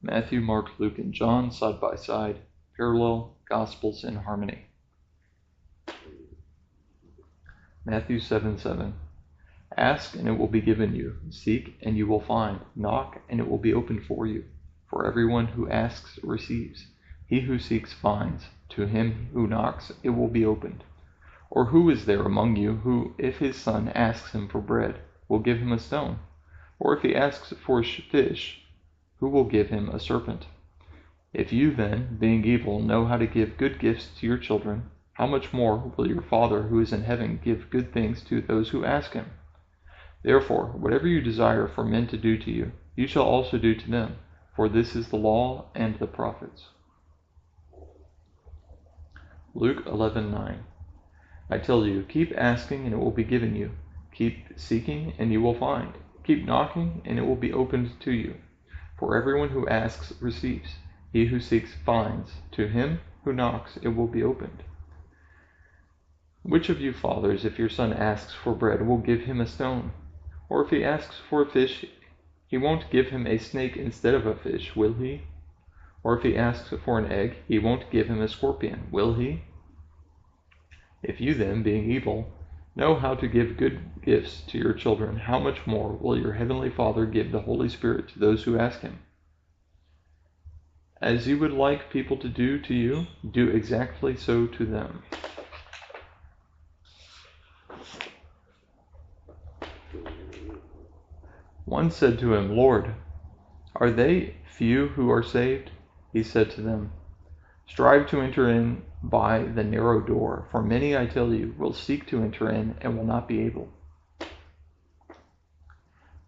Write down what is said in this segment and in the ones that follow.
Matthew, Mark, Luke, and John, side by side, parallel Gospels in harmony. Matthew 7:7. Ask, and it will be given you. Seek, and you will find. Knock, and it will be opened for you. For everyone who asks receives. He who seeks finds. To him who knocks, it will be opened. Or who is there among you who, if his son asks him for bread, will give him a stone? Or if he asks for a fish, who will give him a serpent? If you then, being evil, know how to give good gifts to your children, how much more will your Father who is in heaven give good things to those who ask him? Therefore, whatever you desire for men to do to you, you shall also do to them, for this is the law and the prophets. Luke 11:9. I tell you, keep asking and it will be given you. Keep seeking and you will find. Keep knocking and it will be opened to you. For everyone who asks receives. He who seeks finds. To him who knocks it will be opened. Which of you fathers, if your son asks for bread, will give him a stone? Or if he asks for a fish, he won't give him a snake instead of a fish, will he? Or if he asks for an egg, he won't give him a scorpion, will he? If you then, being evil, know how to give good gifts to your children, how much more will your heavenly Father give the Holy Spirit to those who ask him? As you would like people to do to you, do exactly so to them. One said to him, Lord, are they few who are saved? He said to them, strive to enter in by the narrow door, for many, I tell you, will seek to enter in and will not be able.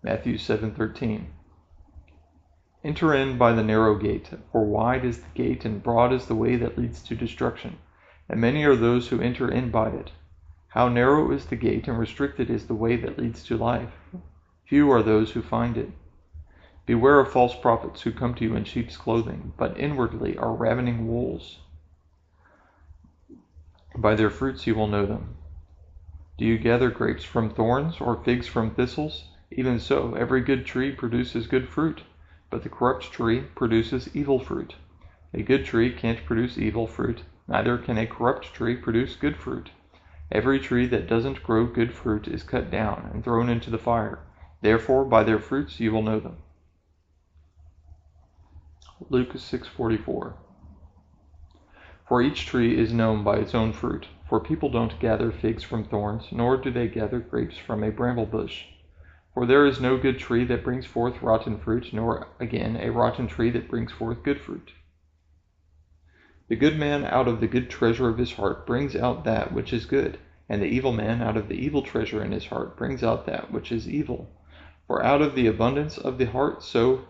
Matthew 7:13. Enter in by the narrow gate, for wide is the gate and broad is the way that leads to destruction, and many are those who enter in by it. How narrow is the gate and restricted is the way that leads to life. Few are those who find it. Beware of false prophets who come to you in sheep's clothing, but inwardly are ravening wolves. By their fruits you will know them. Do you gather grapes from thorns or figs from thistles? Even so, every good tree produces good fruit, but the corrupt tree produces evil fruit. A good tree can't produce evil fruit, neither can a corrupt tree produce good fruit. Every tree that doesn't grow good fruit is cut down and thrown into the fire. Therefore, by their fruits you will know them. Luke 6:44. For each tree is known by its own fruit. For people don't gather figs from thorns, nor do they gather grapes from a bramble bush. For there is no good tree that brings forth rotten fruit, nor again a rotten tree that brings forth good fruit. The good man out of the good treasure of his heart brings out that which is good, and the evil man out of the evil treasure in his heart brings out that which is evil. For out of the abundance of the heart, so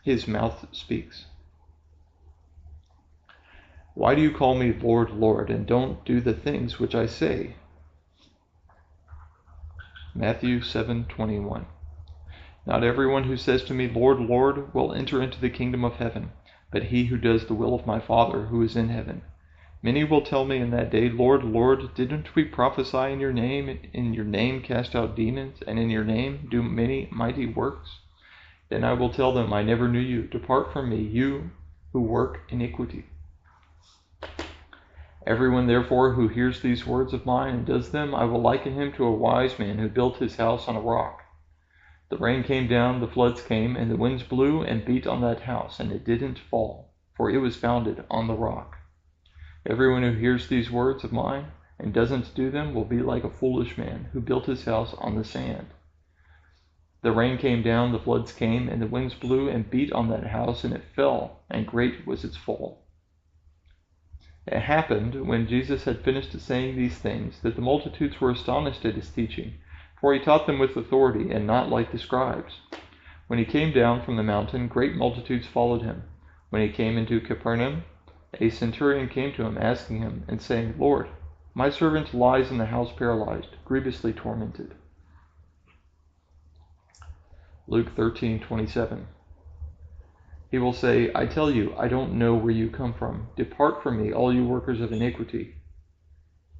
his mouth speaks. Why do you call me Lord, Lord, and don't do the things which I say? Matthew 7:21. Not everyone who says to me, Lord, Lord, will enter into the kingdom of heaven, but he who does the will of my Father who is in heaven. Many will tell me in that day, Lord, Lord, didn't we prophesy in your name cast out demons, and in your name do many mighty works? Then I will tell them, I never knew you. Depart from me, you who work iniquity. Everyone therefore who hears these words of mine and does them, I will liken him to a wise man who built his house on a rock. The rain came down, the floods came, and the winds blew and beat on that house, and it didn't fall, for it was founded on the rock. Everyone who hears these words of mine and doesn't do them will be like a foolish man who built his house on the sand. The rain came down, the floods came, and the winds blew and beat on that house, and it fell, and great was its fall. It happened, when Jesus had finished saying these things, that the multitudes were astonished at his teaching, for he taught them with authority, and not like the scribes. When he came down from the mountain, great multitudes followed him. When he came into Capernaum, a centurion came to him, asking him, and saying, Lord, my servant lies in the house paralyzed, grievously tormented. Luke 13:27. He will say, I tell you, I don't know where you come from. Depart from me, all you workers of iniquity.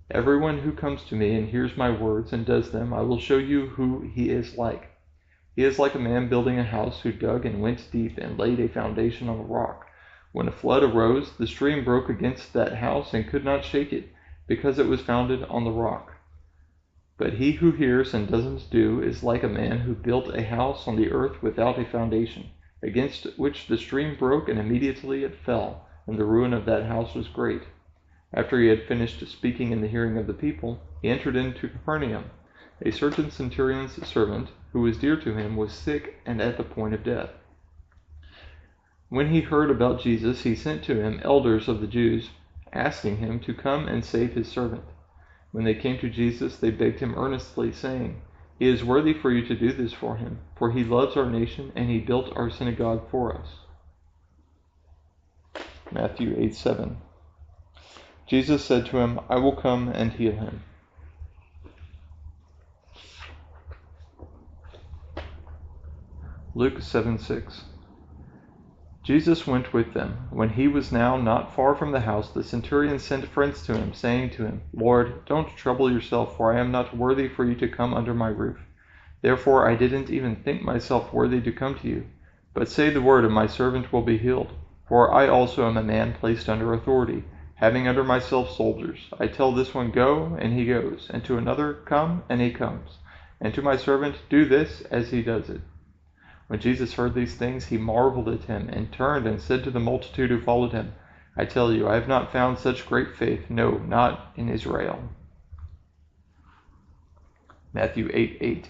Everyone who comes to me and hears my words and does them, I will show you who he is like. He is like a man building a house who dug and went deep and laid a foundation on a rock. When a flood arose, the stream broke against that house and could not shake it, because it was founded on the rock. But he who hears and doesn't do is like a man who built a house on the earth without a foundation, against which the stream broke, and immediately it fell, and the ruin of that house was great. After he had finished speaking in the hearing of the people, he entered into Capernaum. A certain centurion's servant, who was dear to him, was sick and at the point of death. When he heard about Jesus, he sent to him elders of the Jews, asking him to come and save his servant. When they came to Jesus, they begged him earnestly, saying, "He is worthy for you to do this for him, for he loves our nation, and he built our synagogue for us." Matthew 8:7. Jesus said to him, "I will come and heal him." Luke 7:6. Jesus went with them. When he was now not far from the house, the centurion sent friends to him, saying to him, "Lord, don't trouble yourself, for I am not worthy for you to come under my roof. Therefore I didn't even think myself worthy to come to you. But say the word, and my servant will be healed. For I also am a man placed under authority, having under myself soldiers. I tell this one, 'Go,' and he goes, and to another, 'Come,' and he comes, and to my servant, 'Do this,' as he does it." When Jesus heard these things, he marveled at him, and turned and said to the multitude who followed him, "I tell you, I have not found such great faith, no, not in Israel." Matthew 8:8.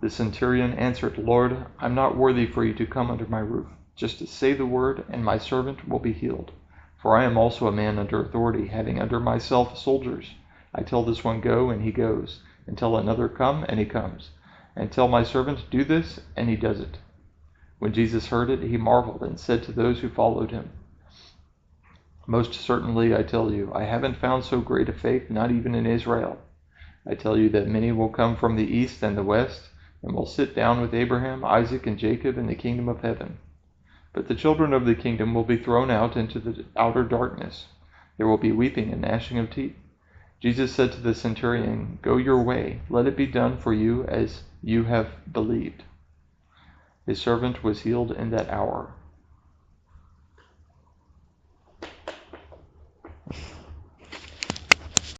The centurion answered, "Lord, I'm not worthy for you to come under my roof. Just to say the word, and my servant will be healed. For I am also a man under authority, having under myself soldiers. I tell this one, 'Go,' and he goes, and tell another, 'Come,' and he comes, and tell my servant, 'Do this,' and he does it." When Jesus heard it, he marveled, and said to those who followed him, "Most certainly, I tell you, I haven't found so great a faith, not even in Israel. I tell you that many will come from the east and the west, and will sit down with Abraham, Isaac, and Jacob in the kingdom of heaven. But the children of the kingdom will be thrown out into the outer darkness. There will be weeping and gnashing of teeth." Jesus said to the centurion, "Go your way, let it be done for you as you have believed." His servant was healed in that hour.